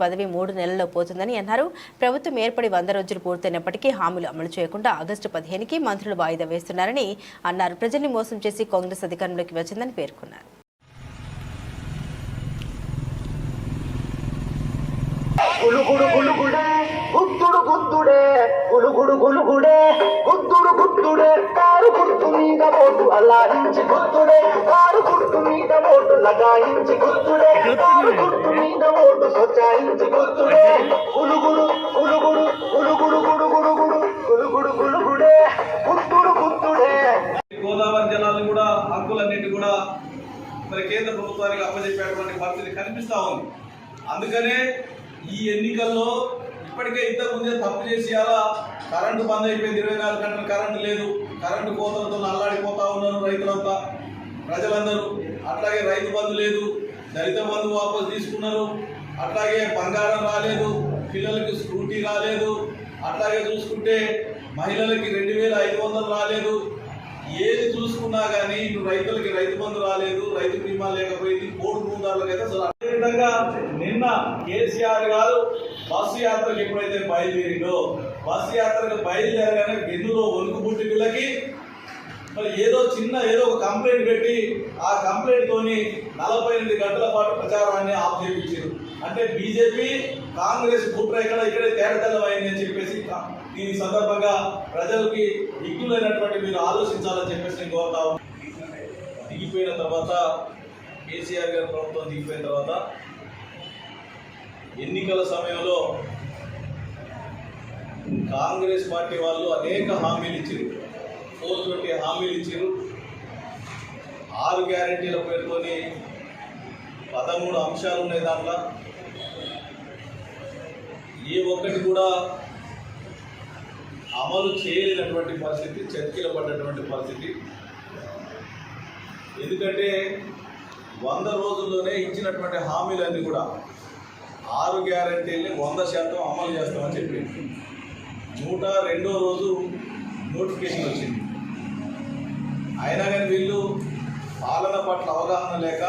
పదవి 3 నెలల్లో పోతుందని అన్నారు. ప్రభుత్వం ఏర్పడి 100 రోజులు పూర్తయినప్పటికీ హామీలు అమలు చేయకుండా ఆగస్టు 15కి మంత్రులు వాయిదా వేస్తున్నారని అన్నారు. ప్రజల్ని మోసం చేసి కాంగ్రెస్ అధికారంలోకి వచ్చిందని పేర్కొన్నారు. గులుగుడు గులుగుడే గుద్దుడు గుద్దుడే గులుగుడు గులుగుడే గుద్దుడు గుద్దుడే కారు గుర్తు మీద ఓటు అలాయించి గుద్దుడే కారు గుర్తు మీద ఓటు లగాయించి గుద్దుడే కారు గుర్తు మీద ఓటు సొచాయించి గుద్దుడే గులుగుడు గులుగుడు గులుగుడు గులుగుడు గులుగుడు గులుగుడే గుద్దుడు గుద్దుడే. గోదావరి జలాలను కూడా హక్కులన్నింటి కూడా మరి కేంద్ర ప్రభుత్వానికి అప్పచెప్పేటువంటి పరిస్థితి కనిపిస్తా ఉంది. అందుకనే ఈ ఎన్నికల్లో ఇప్పటికే ఇంతకుముందే తప్పు చేసి అలా కరెంటు బంద్ అయిపోయింది. 24 గంటలు కరెంటు లేదు. కరెంటు కోతలతో అల్లాడిపోతా ఉన్నారు రైతులంతా, ప్రజలందరూ. అట్లాగే రైతు బంధు లేదు, దళిత బంధు వాపసు తీసుకున్నారు. అట్లాగే బంగారం రాలేదు, పిల్లలకి స్కూటీ రాలేదు. అట్లాగే చూసుకుంటే మహిళలకి 2500 రాలేదు. ఏది చూసుకున్నా కానీ రైతులకి రైతు బంధు రాలేదు, రైతు బీమా లేకపోయింది, కోడి భూదారులకైతే అసలు. అదేవిధంగా నిన్న కేసీఆర్ గారు బస్సు యాత్రకు ఎప్పుడైతే బయలుదేరిందో, బస్సు యాత్రకు బయలుదేరగానే వెన్నులో వణుకు పుట్టి వీళ్ళకి మరి ఏదో ఒక కంప్లైంట్ పెట్టి ఆ కంప్లైంట్ తోని 48 గంటల పాటు ప్రచారాన్ని ఆఫ్ చేయించారు. అంటే బీజేపీ కాంగ్రెస్ కుట్ర ఇక్కడే తేడతెల్లమైంది అని చెప్పేసి దీని సందర్భంగా ప్రజలకి దిగ్గులైనటువంటి మీరు ఆలోచించాలని చెప్పేసి నేను కోరుతా ఉన్నాను. దిగిపోయిన తర్వాత కేసీఆర్ గారి ప్రభుత్వం దిగిపోయిన తర్వాత ఎన్నికల సమయంలో కాంగ్రెస్ పార్టీ వాళ్ళు అనేక హామీలు ఇచ్చారు. 420 హామీలు ఇచ్చారు. 6 గ్యారెంటీల పేరుతోని 13 అంశాలు ఉన్నాయి. దాంట్లో ఏ ఒక్కటి కూడా అమలు చేయలేనటువంటి పరిస్థితి, చర్చలు పడ్డటువంటి పరిస్థితి. ఎందుకంటే 100 రోజుల్లోనే ఇచ్చినటువంటి హామీలన్నీ కూడా 6 గ్యారెంటీల్ని 100% అమలు చేస్తామని చెప్పింది. 102వ రోజు నోటిఫికేషన్ వచ్చింది. అయినా కానీ వీళ్ళు పాలన పట్ల అవగాహన లేక